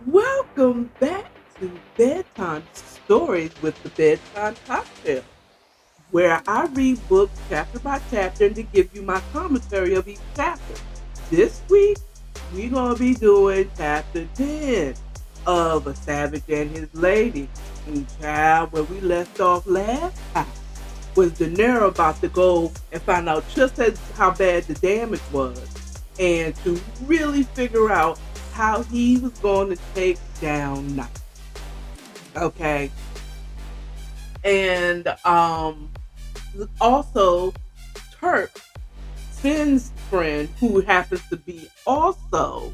Welcome back to Bedtime Stories with the Bedtime Cocktail, where I read books chapter by chapter and to give you my commentary of each chapter. This week, we're going to be doing chapter 10 of A Savage and His Lady. And child, where we left off last time was De Niro about to go and find out just how bad the damage was and to really figure out how he was going to take down Knight. Okay. And also Turk, Finn's friend, who happens to be also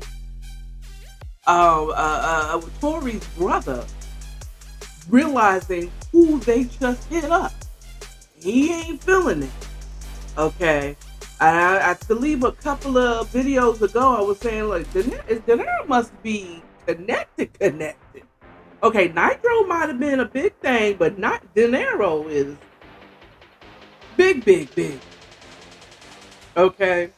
Tori's brother, realizing who they just hit up. He ain't feeling it. Okay. I believe a couple of videos ago I was saying like De Niro must be connected. Okay, Nitro might have been a big thing, but not De Niro is big. Okay.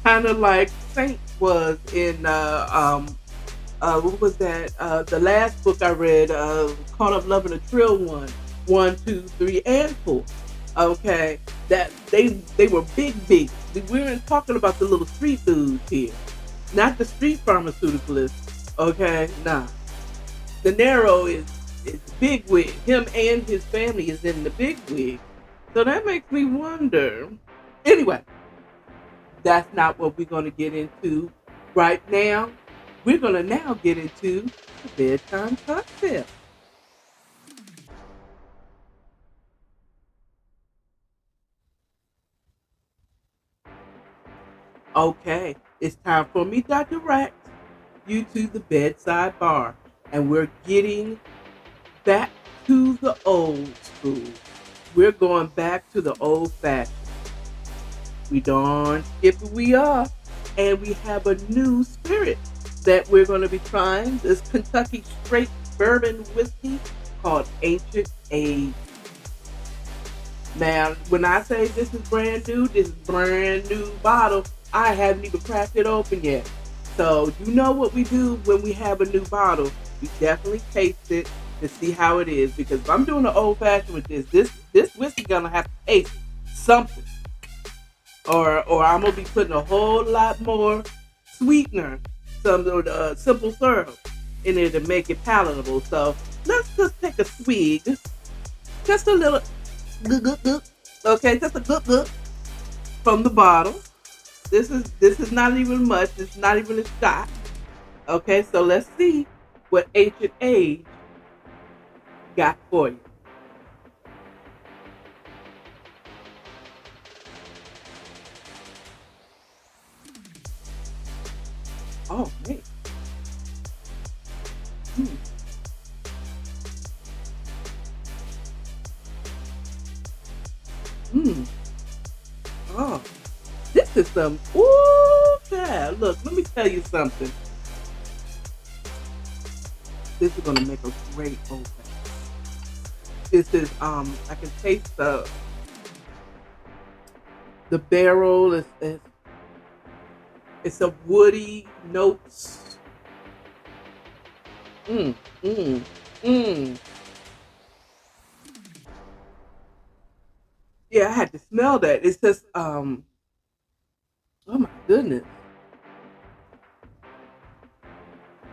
Kind of like Saint was in what was that? The last book I read, Caught Up Loving a Trill one, two, three, and four. Okay, that they were big. We weren't talking about the little street dudes here, not the street pharmaceuticalists. Okay, nah. De Niro is big wig. Him and his family is in the big wig, so that makes me wonder. Anyway, that's not what we're going to get into right now. We're going to now get into the bedtime cocktail. Okay, it's time for me to direct you to the bedside bar, and we're getting back to the old school. We're going back to the old fashioned. We darn skip we are, and we have a new spirit that we're going to be trying. This Kentucky straight bourbon whiskey called Ancient Age. Now, when I say this is brand new, this is brand new bottle. I haven't even cracked it open yet. So you know what we do when we have a new bottle. We definitely taste it to see how it is. Because if I'm doing an old fashioned with this whiskey gonna have to taste something. Or I'm gonna be putting a whole lot more sweetener, some simple syrup in it to make it palatable. So let's just take a swig, just a little, okay, just a good from the bottle. This is not even much. It's not even a shot. Okay, so let's see what Ancient Age got for you. Oh, man. Mm. Mm. Oh, this is some. Ooh, child. Look, let me tell you something. This is gonna make a great old fashioned. This is I can taste the barrel is it's a woody notes. Mm, mm, mm. Yeah, I had to smell that. It's just oh my goodness.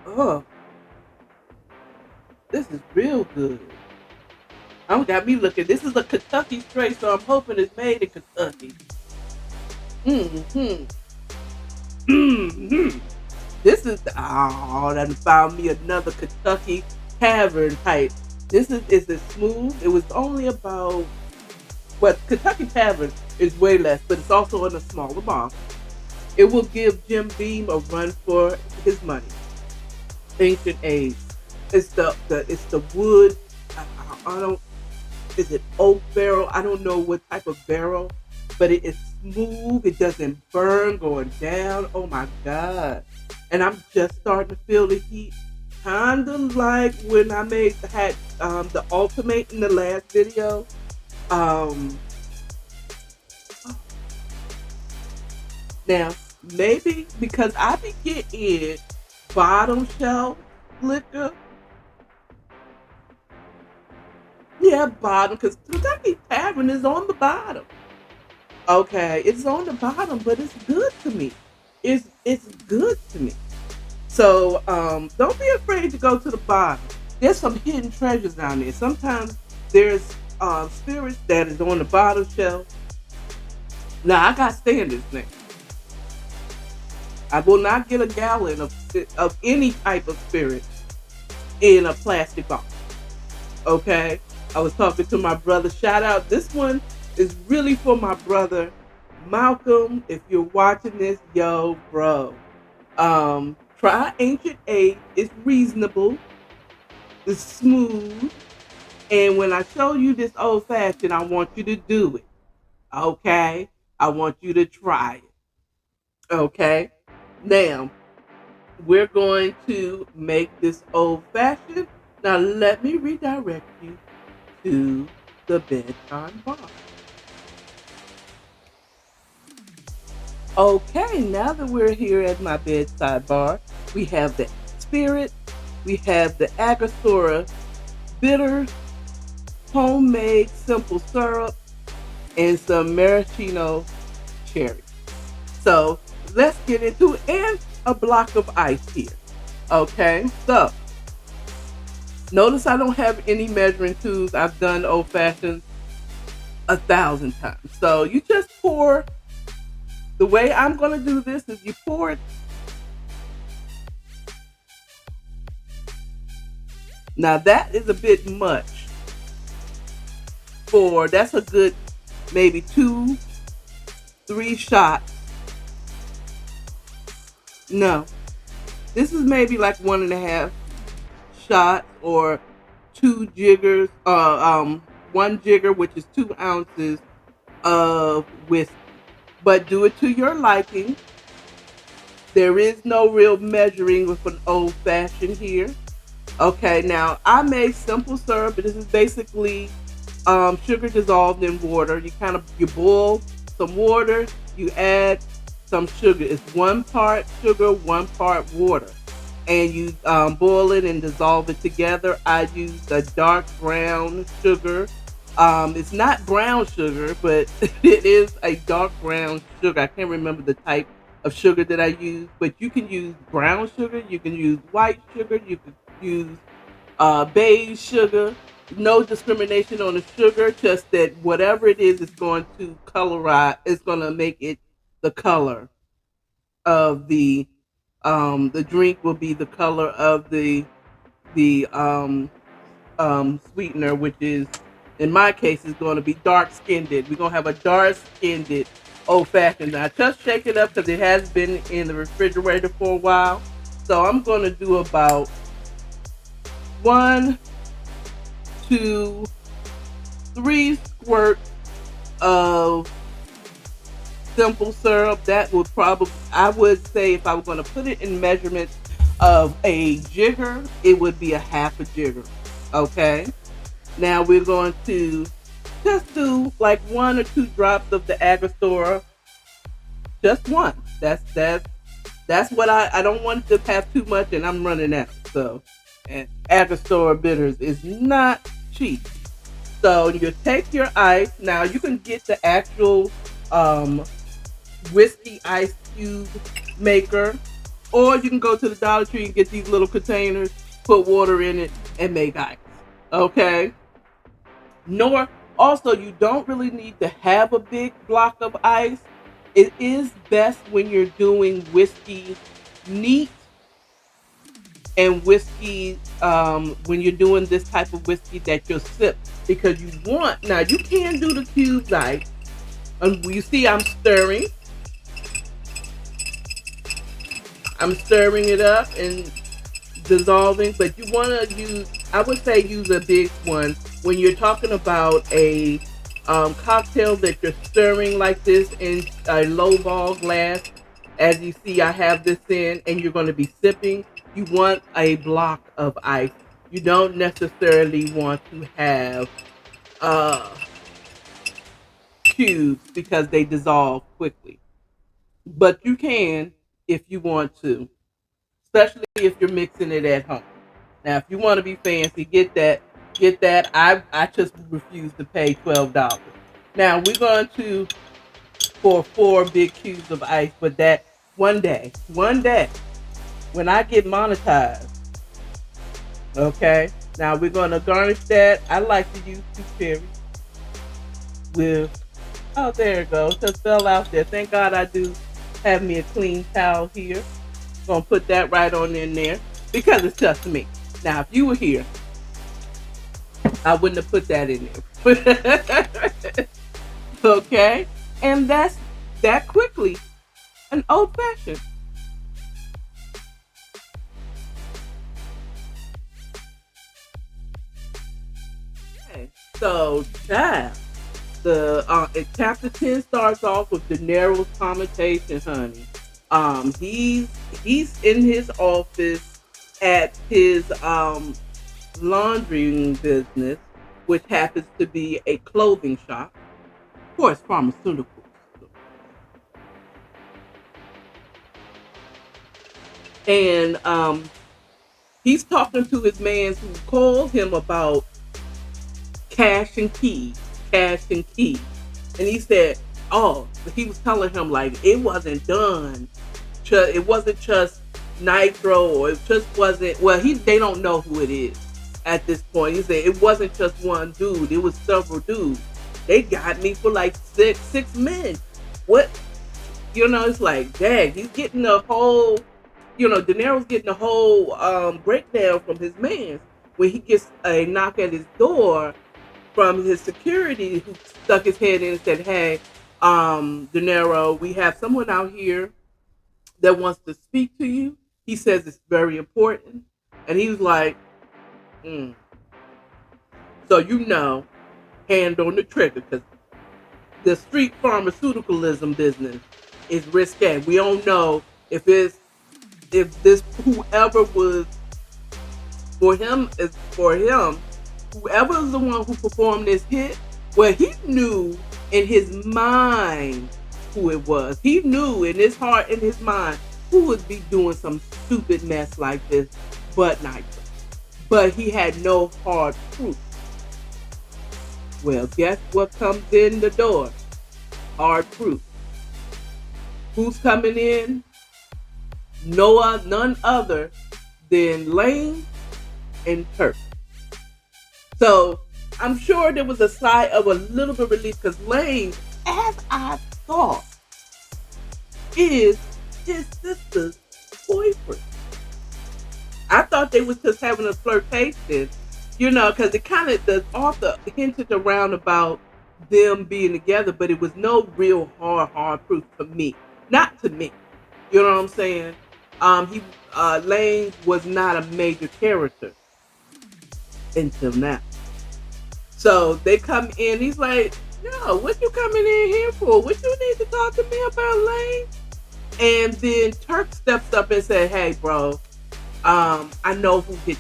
Oh, this is real good. I got me looking. This is a Kentucky straight, so I'm hoping it's made in Kentucky. Mm-hmm. Mm-hmm. This is that found me another Kentucky tavern type. This is it smooth. It was only about what Kentucky tavern is way less, but it's also in a smaller bottle. It will give Jim Beam a run for his money. Ancient Age. It's the wood. I don't. Is it oak barrel? I don't know what type of barrel, but it is smooth. It doesn't burn going down. Oh my god! And I'm just starting to feel the heat, kind of like when I had the ultimate in the last video. Um, now maybe because I be getting bottom shelf liquor. Yeah, bottom, because Kentucky Tavern is on the bottom. Okay, it's on the bottom, but it's good to me. It's good to me. So don't be afraid to go to the bottom. There's some hidden treasures down there. Sometimes there's spirits that is on the bottom shelf. Now I got standards now. I will not get a gallon of any type of spirit in a plastic box. Okay, I was talking to my brother. Shout out. This one is really for my brother Malcolm. If you're watching this, yo, bro, try Ancient Age. It's reasonable. It's smooth. And when I show you this old fashioned, I want you to do it. Okay, I want you to try it. Okay, now we're going to make this old fashioned. Now let me redirect you to the bedtime bar. Okay, now that we're here at my bedside bar, we have the spirit, we have the Agostura bitter, homemade simple syrup, and some maraschino cherry. So let's get into it, and a block of ice here. Okay, so notice I don't have any measuring tools. I've done old fashioned 1,000 times. So you just pour. The way I'm gonna do this is you pour it. Now that is a bit much for, that's a good maybe 2, 3 shots. No, this is maybe like 1.5 shots or 2 jiggers, 1 jigger, which is 2 ounces of whiskey. But do it to your liking. There is no real measuring with an old fashioned here. Okay, now I made simple syrup. This is basically sugar dissolved in water. You boil some water, you add some sugar. It's 1 part sugar, 1 part water, and you boil it and dissolve it together. I used a dark brown sugar. It's not brown sugar, but it is a dark brown sugar. I can't remember the type of sugar that I use, but you can use brown sugar, you can use white sugar, you can use beige sugar. No discrimination on the sugar, just that whatever it is going to colorize. It's going to make it the color of the drink will be the color of the sweetener, which is in my case is going to be dark skinned. We're going to have a dark skinned old fashioned. Now just shake it up because it has been in the refrigerator for a while. So I'm going to do about 1, 2, 3 squirts of simple syrup. That would probably, I would say, if I were going to put it in measurements of a jigger, it would be a half a jigger. Okay. Now we're going to just do like 1 or 2 drops of the Angostura. Just one. That's what I don't want to have too much, and I'm running out. So, and Angostura bitters is not cheap. So you take your ice. Now you can get the actual whiskey ice cube maker, or you can go to the Dollar Tree and get these little containers, put water in it, and make ice. Okay. Nor also, you don't really need to have a big block of ice. It is best when you're doing whiskey neat and whiskey when you're doing this type of whiskey that you'll sip, because you want, now you can do the cubes ice, and you see I'm stirring it up and dissolving, but you want to use, I would say use a big one when you're talking about a cocktail that you're stirring like this in a low ball glass. As you see, I have this in, and you're going to be sipping. You want a block of ice. You don't necessarily want to have cubes because they dissolve quickly, but you can if you want to. especially if you're mixing it at home. Now, if you want to be fancy, get that. Get that. I just refuse to pay $12. Now we're going to for 4 big cubes of ice, but that one day, when I get monetized, okay. Now we're gonna garnish that. I like to use 2 cherries with. Oh, there it goes. Just fell out there. Thank God I do have me a clean towel here. Gonna put that right on in there because it's just me. Now, if you were here, I wouldn't have put that in there. Okay, and that's that quickly an old fashioned. Okay, so child, the chapter 10 starts off with De Niro's commentation, honey. He's in his office at his laundry business, which happens to be a clothing shop. Of course, pharmaceuticals. And he's talking to his man who called him about cash and keys, cash and keys. And he said, oh, he was telling him like it wasn't done. It wasn't just Nitro, or it just wasn't. Well, they don't know who it is at this point. He said it wasn't just one dude. It was several dudes. They got me for like six men. What? It's like, dang, he's getting the whole. De Niro's getting the whole breakdown from his man when he gets a knock at his door from his security, who stuck his head in and said, hey, De Niro, we have someone out here that wants to speak to you. He says it's very important. And he was like, So hand on the trigger, because the street pharmaceuticalism business is risque. We don't know if this whoever was for him, whoever is the one who performed this hit, well, he knew in his mind who it was. He knew in his heart, in his mind, who would be doing some stupid mess like this but Nitro. But he had no hard proof. Well, guess what comes in the door? Hard proof. Who's coming in? None other than Lane and Turk. So I'm sure there was a sigh of a little bit of relief, because Lane, as I thought, is his sister's boyfriend. I thought they was just having a flirtation, because the author hinted around about them being together, but it was no real hard proof to me. Not to me. You know what I'm saying? Lane was not a major character until now. So they come in, he's like, yo, what you coming in here for? What you need to talk to me about, Lane? And then Turk steps up and said, hey, bro, I know who hit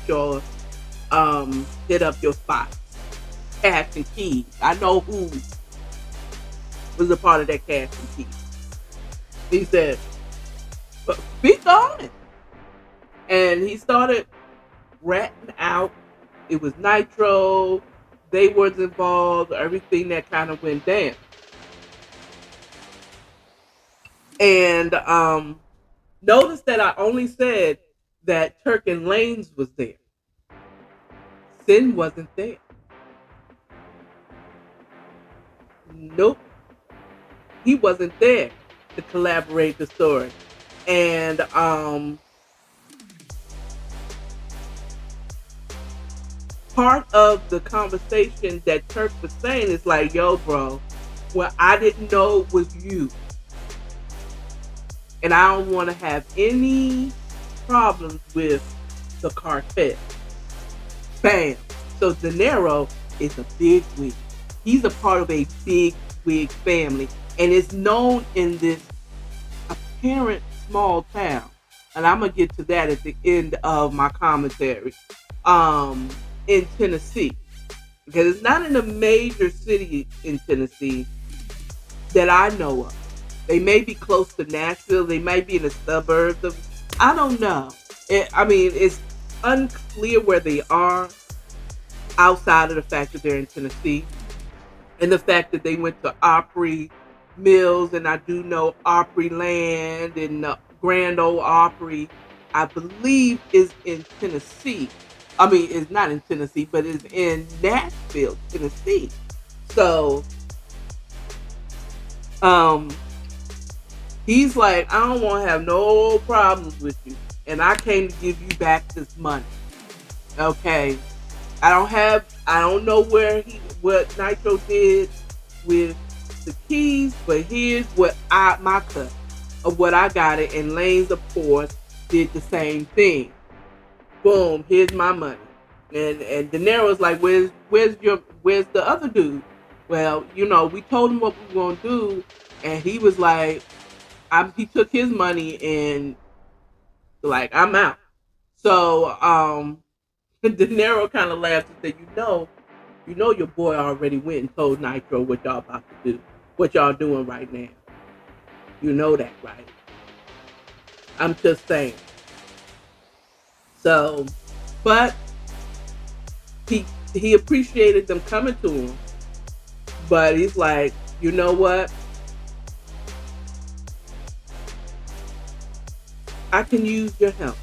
up your spot. Cash and keys. I know who was a part of that cash and keys. He said, speak on it. And he started ratting out. It was Nitro. They were involved. Everything that kind of went down. And notice that I only said that Turk and Lanes was there. Sin wasn't there. Nope. He wasn't there to collaborate the story. And part of the conversation that Turk was saying is like, yo, bro, what I didn't know was you. And I don't want to have any problems with the cartel. Bam. So De Niro is a big wig. He's a part of a big wig family. And it's known in this apparent small town. And I'm going to get to that at the end of my commentary. In Tennessee. Because it's not in a major city in Tennessee that I know of. They may be close to Nashville. They might be in the suburbs of, I don't know. I mean, it's unclear where they are outside of the fact that they're in Tennessee and the fact that they went to Opry Mills, and I do know Opry Land and Grand Ole Opry, I believe, is in Tennessee. I mean, it's not in Tennessee, but it's in Nashville, Tennessee. So, um, he's like, I don't want to have no problems with you, and I came to give you back this money. Okay, I don't know what Nitro did with the keys, but here's my cut of what I got it, and Lanes, of course, did the same thing. Boom, here's my money. And De Niro's like, where's the other dude? Well, we told him what we were gonna do, and he was like, he took his money and like, I'm out. So De Niro kind of laughed and said, your boy already went and told Nitro what y'all about to do, what y'all doing right now. You know that, right? I'm just saying. So, but he appreciated them coming to him, but he's like, you know what? I can use your help.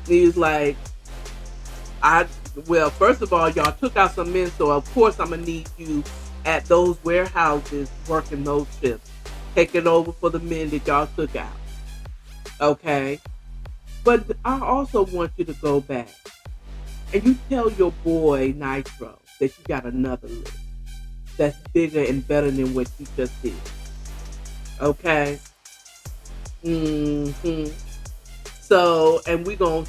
He was like, well, first of all, y'all took out some men, so of course I'm gonna need you at those warehouses working those shifts, taking over for the men that y'all took out. Okay? But I also want you to go back and you tell your boy Nitro that you got another list that's bigger and better than what you just did. Okay? So, and we gonna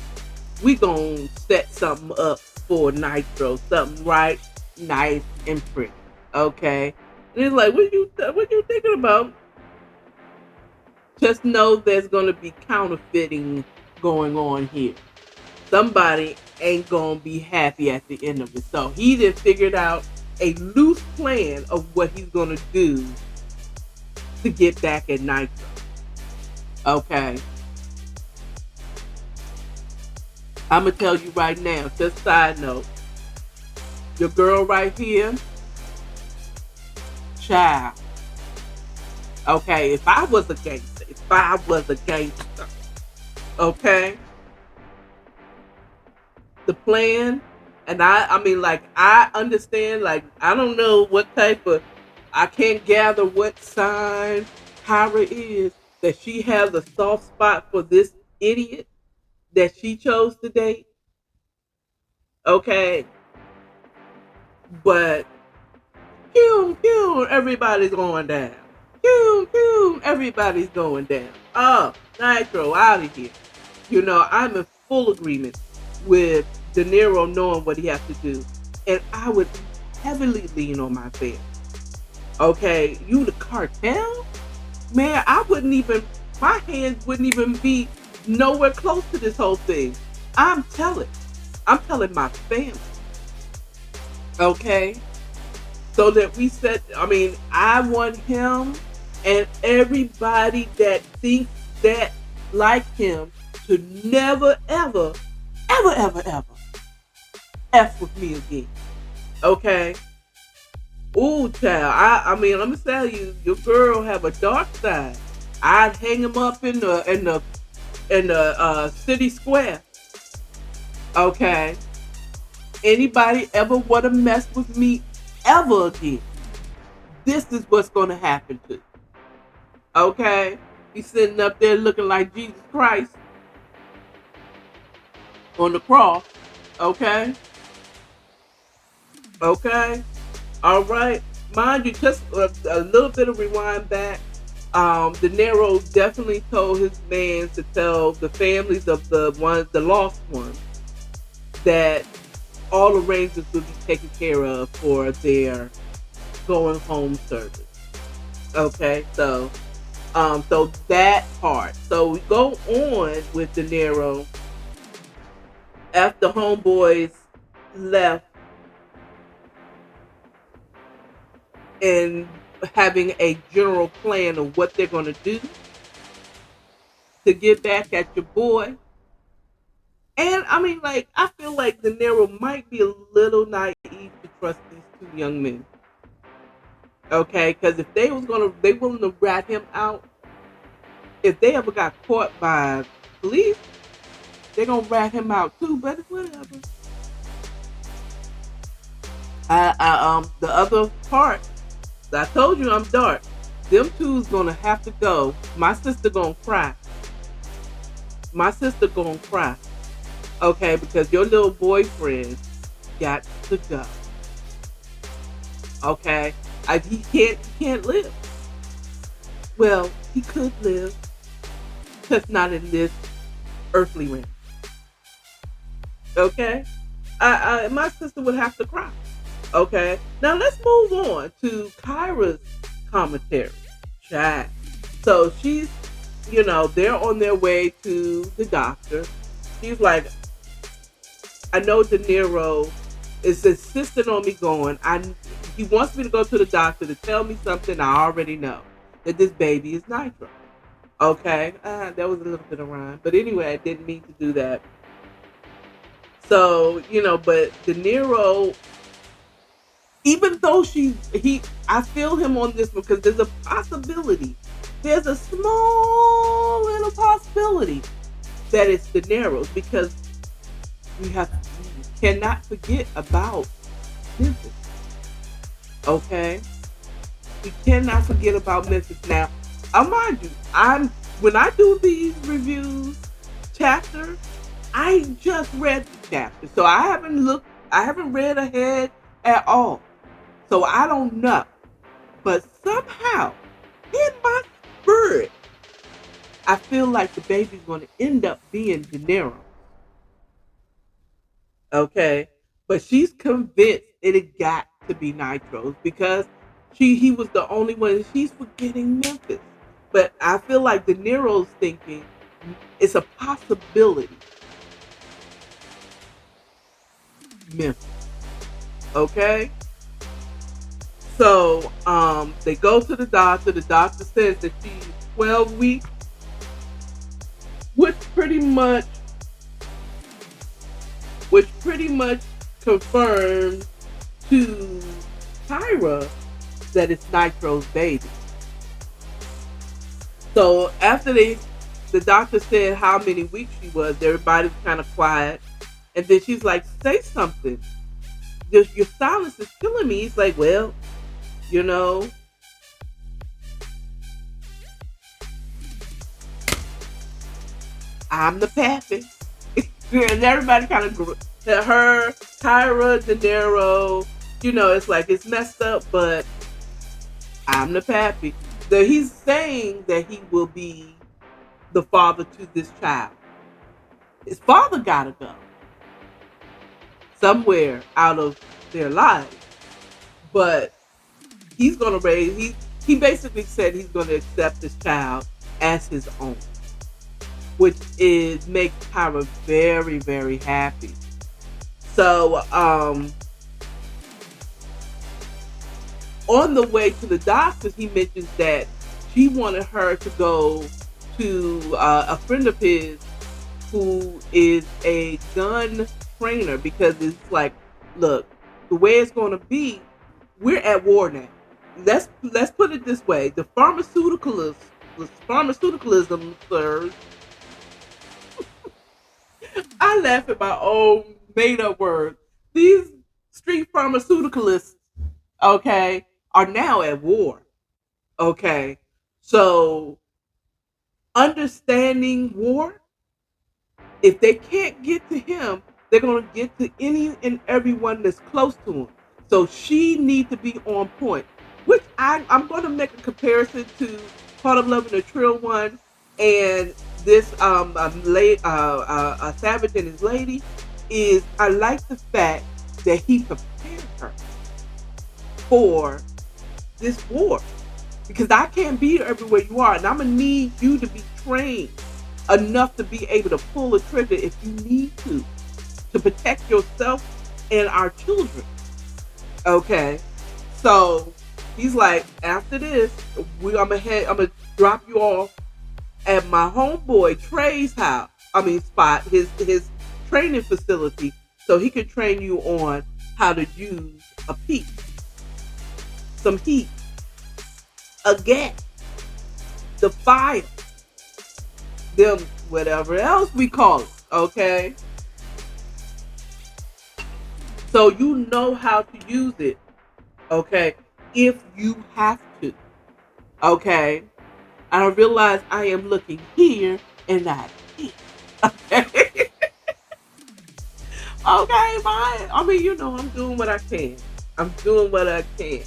set something up for Nitro, something right, nice and pretty. Okay? And it's like, what you thinking about? Just know there's gonna be counterfeiting going on here. Somebody ain't gonna be happy at the end of it. So he then figured out a loose plan of what he's gonna do to get back at Nitro. Okay. I'm gonna tell you right now, just side note. Your girl right here, child. Okay, if I was a gangster, okay, the plan, and I mean, like, I understand, like, I don't know what type of, I can't gather what sign Kyra is, that she has a soft spot for this idiot that she chose to date. Okay, but pew pew, everybody's going down. Pew pew, everybody's going down. Oh, Nitro, out of here. I'm in full agreement with De Niro knowing what he has to do, and I would heavily lean on my family. Okay, you the cartel, man. My hands wouldn't even be nowhere close to this whole thing. I'm telling my family. Okay, so that I want him and everybody that thinks that like him to never, ever, ever, ever, ever F with me again. Okay? Ooh, child. I mean, let me tell you, your girl have a dark side. I'd hang him up in the city square. Okay? Anybody ever want to mess with me ever again, this is what's going to happen to you. Okay? He's sitting up there looking like Jesus Christ on the cross. Okay? Okay? All right. Mind you, just a little bit of rewind back. De Niro definitely told his man to tell the families of the lost ones, that all arrangements will be taken care of for their going home service. Okay, so that part. So we go on with De Niro after homeboys left and having a general plan of what they're going to do. to get back at your boy. And I mean, like, I feel like De Niro might be a little naive to trust these two young men. Okay, because if they willing to rat him out. If they ever got caught by police, they're gonna rat him out too. But whatever. The other part, I told you I'm dark. Them two's gonna have to go. My sister gonna cry. My sister gonna cry. Okay, because your little boyfriend got to go. Okay, he can't live. Well, he could live, just not in this earthly realm. Okay, my sister would have to cry. Okay, now let's move on to Kyra's commentary. Chat. So she's, they're on their way to the doctor. She's like, I know De Niro is insisting on me going. He wants me to go to the doctor to tell me something I already know, that this baby is Nitro. Okay, that was a little bit of rhyme, but anyway, I didn't mean to do that. So but De Niro, even though I feel him on this one because there's a possibility. There's a small little possibility that it's De Niro's because we cannot forget about Memphis. Okay, we cannot forget about Memphis. Now, mind you, when I do these reviews chapter, I just read the chapter, so I haven't read ahead at all. So I don't know. But somehow, in my spirit, I feel like the baby's going to end up being De Niro. Okay? But she's convinced it got to be Nitro's because he was the only one. She's forgetting Memphis. But I feel like De Niro's thinking it's a possibility. Memphis. Okay? So they go to the doctor. The doctor says that she's 12 weeks, which pretty much confirms to Kyra that it's Nitro's baby. So after the doctor said how many weeks she was, everybody's kind of quiet, and then she's like, "Say something. Your silence is killing me." He's like, "Well, I'm the pappy." And everybody kind of her, Kyra, De Niro, it's like it's messed up, but I'm the pappy. He's saying that he will be the father to this child. His father gotta go somewhere out of their lives, but he's gonna raise. He basically said he's gonna accept this child as his own, which makes Kyra very, very happy. So on the way to the doctors, he mentions that she wanted her to go to a friend of his who is a gun trainer because it's like, look, the way it's going to be, we're at war now. Let's put it this way: the pharmaceuticalism, sirs. I laugh at my own made-up words. These street pharmaceuticalists, okay, are now at war. Okay, so understanding war, if they can't get to him, they're going to get to any and everyone that's close to him. So she needs to be on point. Which I'm going to make a comparison to Part of Love and the Trill one and this Savage and his lady. Is I like the fact that he prepared her for this war, because I can't be everywhere you are, and I'm gonna need you to be trained enough to be able to pull the trigger if you need to protect yourself and our children. Okay, so he's like, after this, I'm gonna drop you off at my homeboy Trey's house. I mean, spot his training facility, so he could train you on how to use a piece, some heat, a gas, the fire, them whatever else we call it. Okay, so you know how to use it. Okay, if you have to. Okay, I realize I am looking here and not here. Okay. Okay, fine. I mean, I'm doing what I can. I'm doing what I can.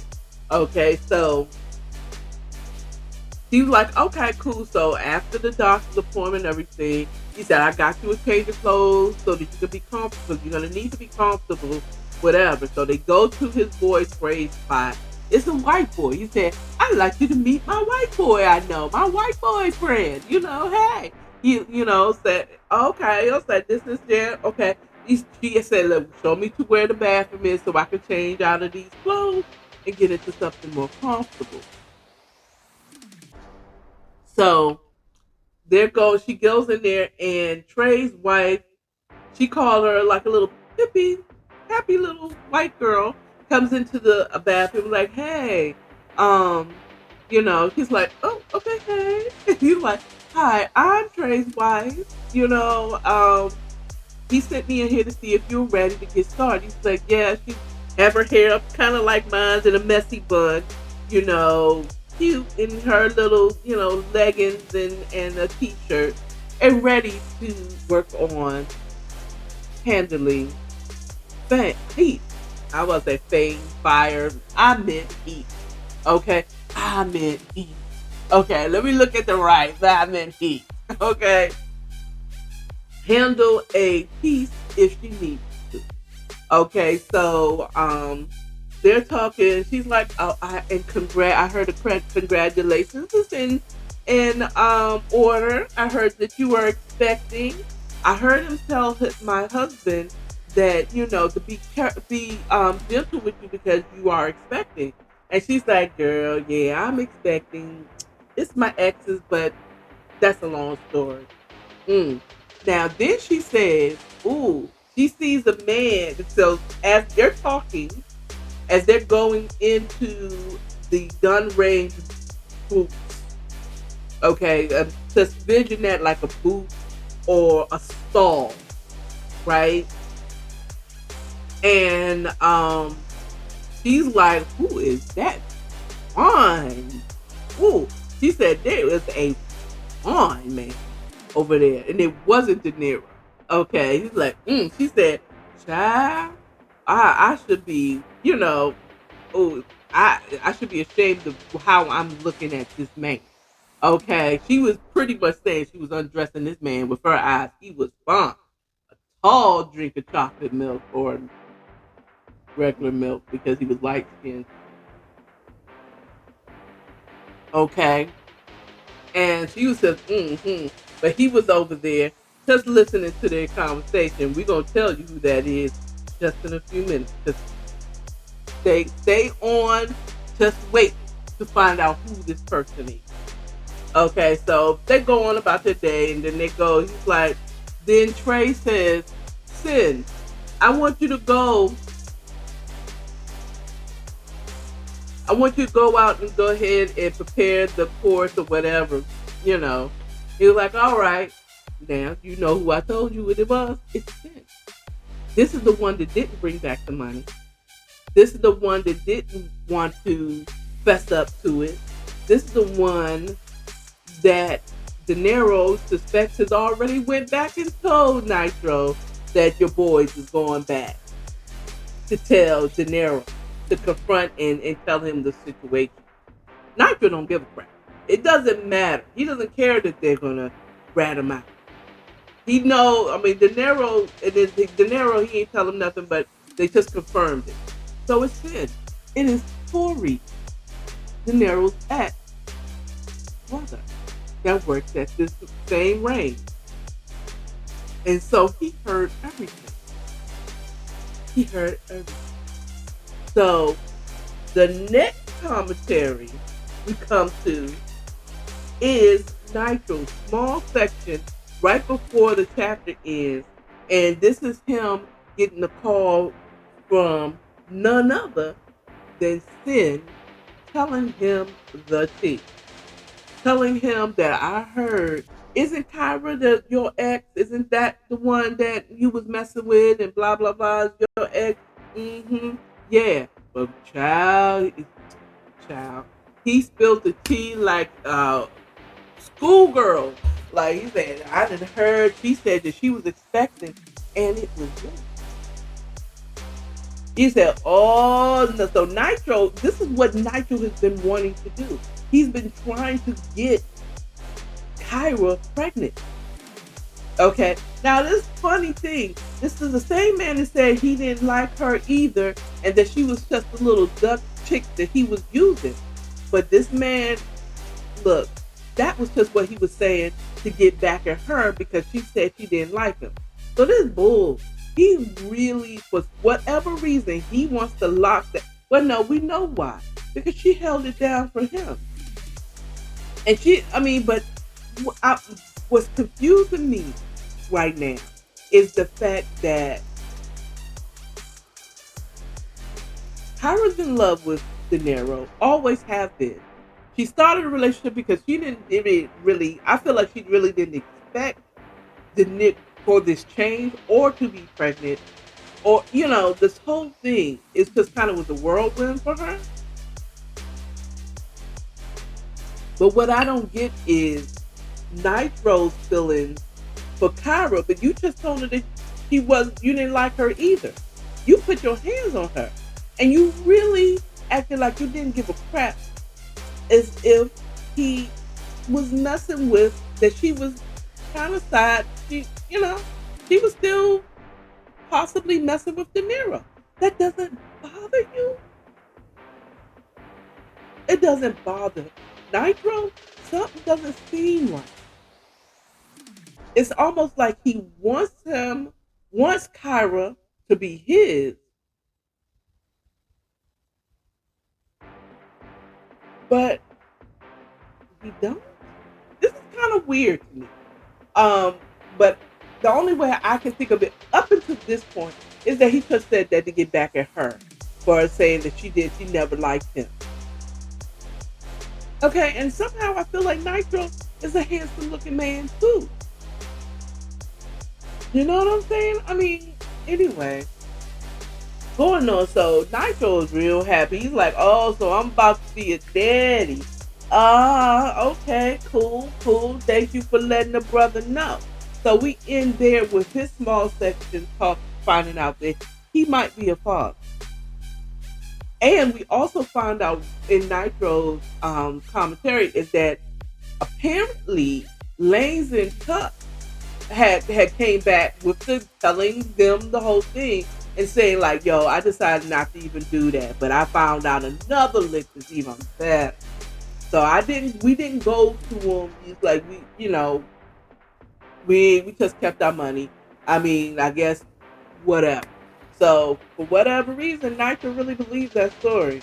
Okay, so he was like, okay, cool. So after the doctor's appointment and everything, he said, I got you a change of clothes so that you can be comfortable. You're going to need to be comfortable, whatever. So they go to his boy's grave spot. It's a white boy. He said, I'd like you to meet my white boy I know, my white boyfriend. Hey. Said, okay. I said, this is there. Okay. She said, look, show me to where the bathroom is so I can change out of these clothes and get into something more comfortable. So she goes in there, and Trey's wife, she called her like a little happy little white girl, comes into the bathroom like, hey, he's like, oh, okay, hey. He's like, hi, I'm Trey's wife. He sent me in here to see if you're ready to get started. He's like, yeah, she have her hair up kind of like mine's in a messy bun, cute in her little, leggings and a t-shirt, and ready to work on handling heat. I was say fame, fire. I meant heat. Okay? I meant heat. Okay, let me look at the right. I meant heat. Okay? Handle a piece if she needs to. Okay, so they're talking. She's like, "Oh, I heard a congratulations is in order. I heard that you were expecting. I heard him tell my husband that to be gentle with you because you are expecting." And she's like, "Girl, yeah, I'm expecting. It's my exes, but that's a long story." Now then she says, "Ooh." She sees a man. So as they're talking, as they're going into the gun range booth, okay, just vision that like a booth or a stall, right? And she's like, who is that fine? Ooh, she said there was a fine man over there, and it wasn't De Niro. Okay, he's like, she said, child, I should be, I should be ashamed of how I'm looking at this man. Okay, she was pretty much saying she was undressing this man with her eyes. He was fine. A tall drink of chocolate milk or regular milk because he was light skinned. Okay, and she was just, but he was over there just listening to their conversation. We're gonna tell you who that is just in a few minutes. Just stay on. Just wait to find out who this person is. Okay, so they go on about their day, and then he's like, then Trey says, Sin, I want you to go out and go ahead and prepare the course or whatever, He was like, all right. Now, you know who I told you it was? It's Sin. This is the one that didn't bring back the money. This is the one that didn't want to fess up to it. This is the one that De Niro suspects has already went back and told Nitro that your boys is going back to tell De Niro, to confront and tell him the situation. Nitro don't give a crap. It doesn't matter. He doesn't care that they're going to rat him out. De Niro, he ain't tell him nothing, but they just confirmed it. So it's Sin. It is Tori, De Niro's ex-brother, that works at this same range. And so he heard everything. So the next commentary we come to is Nitro's small section right before the chapter ends, and this is him getting a call from none other than Sin, telling him the tea, telling him that I heard. Isn't Kyra your ex? Isn't that the one that you was messing with and blah blah blah? Your ex? Mm-hmm. Yeah. But child, he spilled the tea like schoolgirl. Like he said, I didn't heard. She said that she was expecting, and it was good. He said, "Oh, no. So Nitro. This is what Nitro has been wanting to do. He's been trying to get Kyra pregnant." Okay. Now this funny thing. This is the same man that said he didn't like her either, and that she was just a little duck chick that he was using. But this man, look, that was just what he was saying to get back at her because she said she didn't like him. So this bull, he really, for whatever reason, he wants to lock that. Well, no, we know why. Because she held it down for him. And but what's confusing me right now is the fact that Kyra's in love with De Niro, always have been. She started a relationship because she didn't really, I feel like she really didn't expect the Nick for this change or to be pregnant, or this whole thing is just kind of was a whirlwind for her. But what I don't get is Nitro's feelings for Kyra, but you just told her that you didn't like her either. You put your hands on her, and you really acted like you didn't give a crap, as if he was messing with that. She was kind of side. She was still possibly messing with De Niro. That doesn't bother you. It doesn't bother Nitro. Something doesn't seem right. It's almost like he wants Kyra to be his, but he don't. This is kind of weird to me. But the only way I can think of it up until this point is that he just said that to get back at her for saying that she never liked him. Okay, and somehow I feel like Nitro is a handsome looking man too. You know what I'm saying? I mean, anyway, going on. So Nitro is real happy. He's like, "Oh, so I'm about to be a daddy. Okay, cool. Thank you for letting the brother know." So we end there with his small section finding out that he might be a father. And we also found out in Nitro's commentary is that apparently Lanes and Tuck had came back with telling them the whole thing and saying like, "Yo, I decided not to even do that, but I found out another lick is even better." So we didn't go to him. He's like, we just kept our money. I mean, I guess whatever. So for whatever reason, Nitro really believes that story.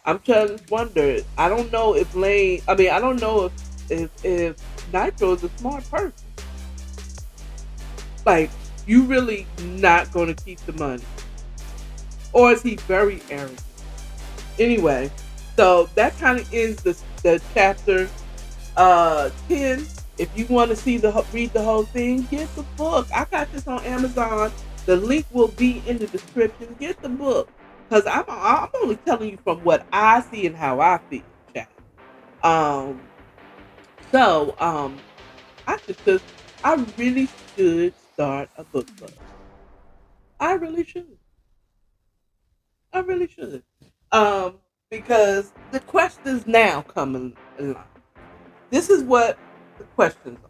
I'm trying to wonder. I don't know if I don't know if Nitro is a smart person. Like, you really not going to keep the money, or is he very arrogant? Anyway, so that kind of ends the chapter 10. If you want to read the whole thing, get the book. I got this on Amazon. The link will be in the description. Get the book, because I'm only telling you from what I see and how I feel, chat. So I really should start a book club. I really should. I really should. Because the questions now come in line. This is what the questions are.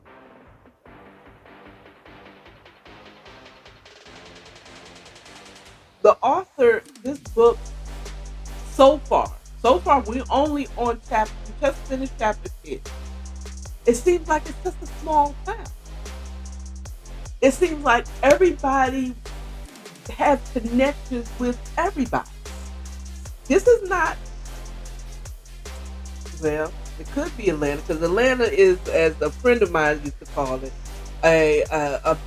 The author, this book, so far, we're only on we just finished chapter 10. It seems like it's just a small town. It seems like everybody has connections with everybody. This is not, well, It could be Atlanta because Atlanta is, as a friend of mine used to call it, a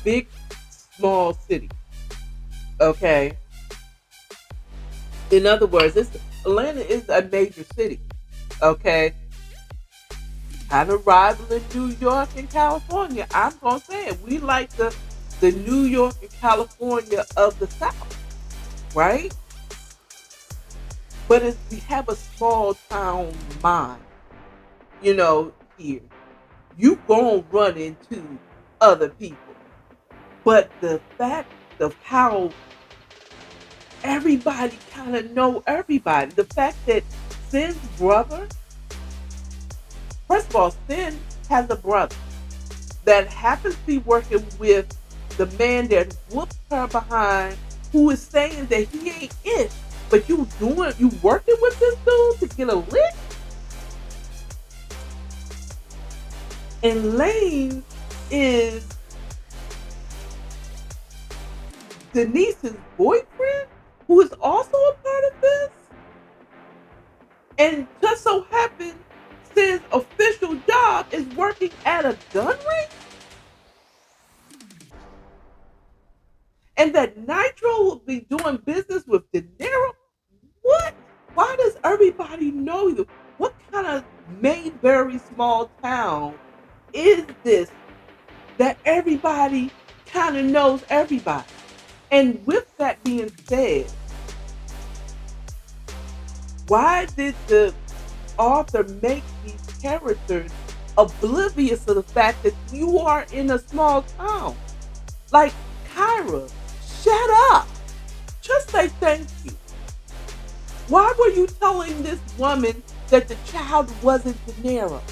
big small city. Okay, in other words, Atlanta is a major city. Okay, kind of rivaling New York and California. I'm gonna say it. We like the New York and California of the South, right? But we have a small town mind, here. You gonna run into other people. But the fact of how everybody kind of know everybody, the fact that Sin's brother, first of all, Sin has a brother that happens to be working with the man that whooped her behind, who is saying that he ain't it, but you working with this dude to get a lick? And Lane is Denise's boyfriend, who is also a part of this. And just so happened, Sin's official job is working at a gun range. And that Nitro will be doing business with De Niro. What? Why does everybody know you? What kind of Mayberry small town is this that everybody kind of knows everybody? And with that being said, why did the author make these characters oblivious to the fact that you are in a small town? Like, Kyra, shut up. Just say thank you. Why were you telling this woman that the child wasn't De Niro?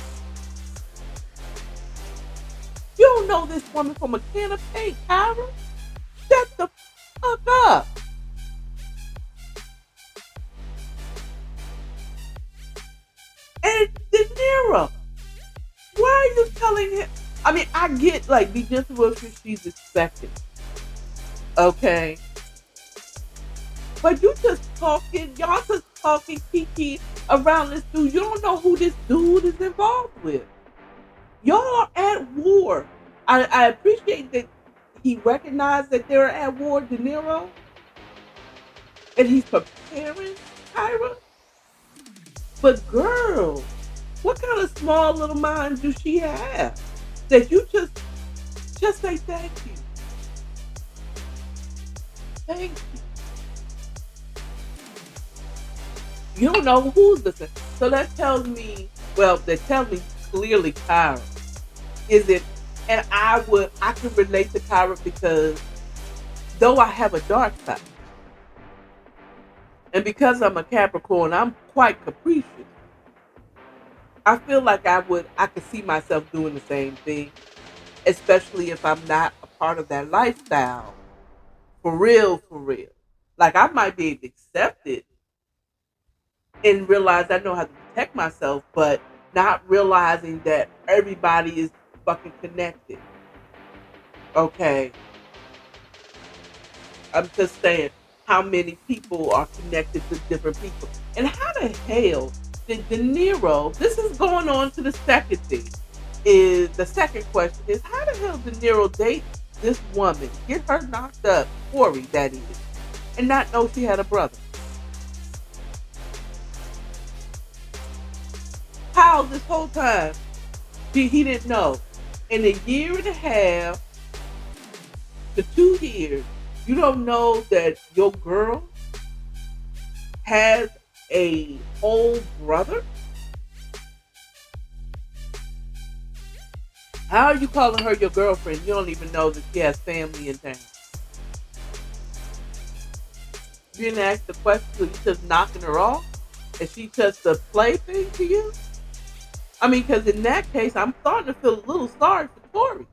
You don't know this woman from a can of paint, Kyra. Shut the fuck up. And De Niro, why are you telling him? I mean, I get, like, be gentle with her, she's expecting. Okay? But y'all just talking kiki around this dude. You don't know who this dude is involved with. Y'all are at war. I appreciate that he recognized that they're at war, De Niro, and he's preparing Kyra. But girl, what kind of small little mind do she have that you just say thank you? Thank you. You don't know who's listening. So that tells me, clearly Kyra is it, and I can relate to Kyra because though I have a dark side, and because I'm a Capricorn, I'm quite capricious. I feel like I could see myself doing the same thing, especially if I'm not a part of that lifestyle. For real, for real. Like, I might be able to accept it and realize I know how to protect myself, but not realizing that everybody is fucking connected. Okay. I'm just saying how many people are connected to different people. And how the hell did De Niro, this is going on to the second thing, is the second question is, how the hell did De Niro date this woman, get her knocked up, Corey that is, and not know she had a brother? How this whole time he didn't know? In a year and a half to 2 years, you don't know that your girl has a whole brother? How are you calling her your girlfriend? You don't even know that she has family in town. You didn't ask the question, so you just knocking her off? Is she just a plaything to you? I mean, because in that case, I'm starting to feel a little sorry for Tori.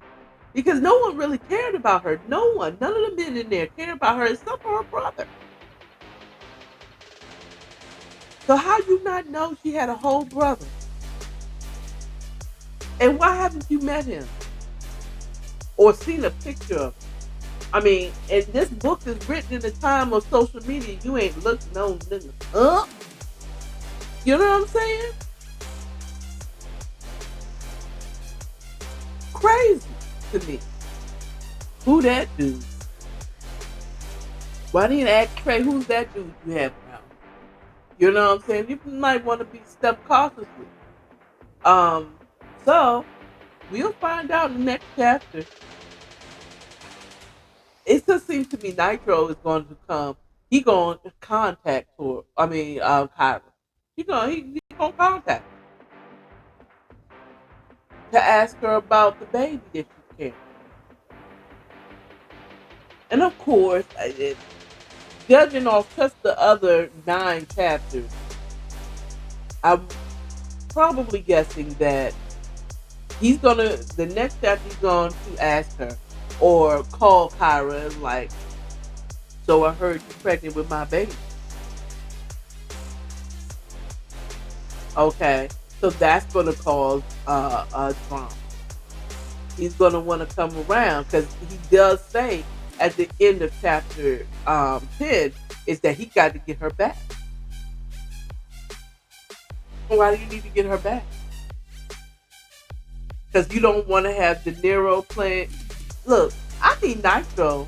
Because no one really cared about her. No one. None of the men in there cared about her except for her brother. So how you not know she had a whole brother? And why haven't you met him? Or seen a picture of him? I mean, and this book is written in the time of social media. You ain't looked no nigga up. You know what I'm saying? Crazy to me. Who that dude? Why didn't you ask Trey, who's that dude you have around? You know what I'm saying? You might want to be step cautiously. Um, so we'll find out in the next chapter. It just seems to me Nitro is going to come. He going to contact her. I mean, Kyra. He gonna contact her to ask her about the baby that she's carrying. And of course, judging off just the other 9 chapters, I'm probably guessing that the next chapter he's going to ask her or call Kyra and like, so I heard you're pregnant with my baby. Okay, so that's going to cause a drama. He's going to want to come around because he does say at the end of chapter 10 is that he got to get her back. Why do you need to get her back? Because you don't want to have De Niro playing. Look, I need Nitro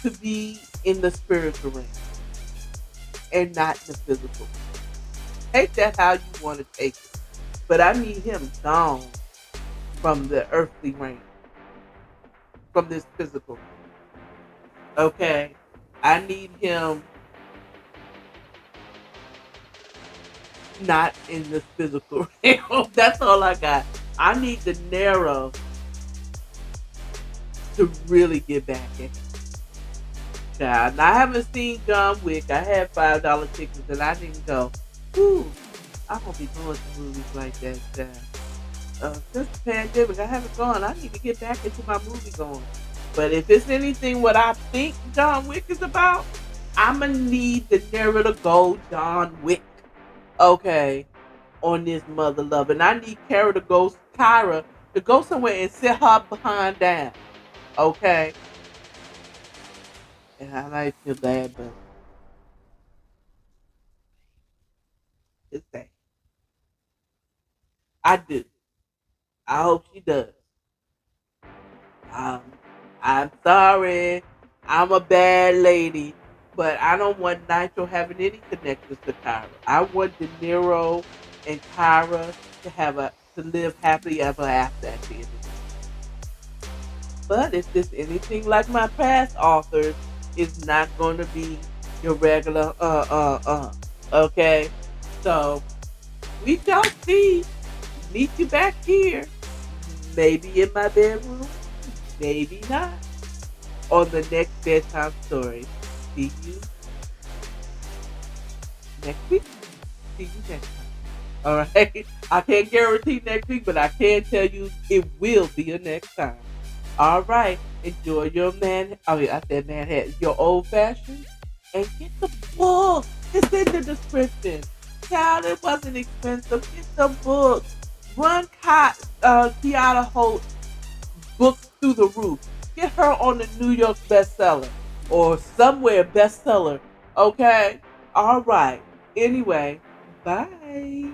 to be in the spiritual realm and not the physical. Take that how you want to take it. But I need him gone from the earthly realm, from this physical realm. Okay? I need him not in the physical realm. That's all I got. I need De Niro to really get back in. Now, I haven't seen John Wick. I had $5 tickets and I didn't go. Ooh, I won't be going to movies like that. Since the pandemic, I haven't gone. I need to get back into my movie going. But if it's anything what I think John Wick is about, I'ma need De Niro to go John Wick. Okay, on this mother love, and I need Kyra to go somewhere and sit her behind down. Okay, and I might feel bad, but it's that I do. I hope she does. Um, I'm sorry. I'm a bad lady, but I don't want Nitro having any connections to Kyra. I want De Niro and Kyra to live happily ever after at the end of the day. But if it's anything like my past authors, it's not going to be your regular Okay, so we shall see. Meet you back here, maybe in my bedroom, maybe not, on the next bedtime story. See you next week. See you next time. All right. I can't guarantee next week, but I can tell you it will be a next time. All right. Enjoy your I said Manhattan. Your old fashioned, and get the book. It's in the description. Child, it wasn't expensive. Get the book. Run Kiara Holt books through the roof. Get her on the New York bestseller or somewhere bestseller. Okay? All right. Anyway, bye.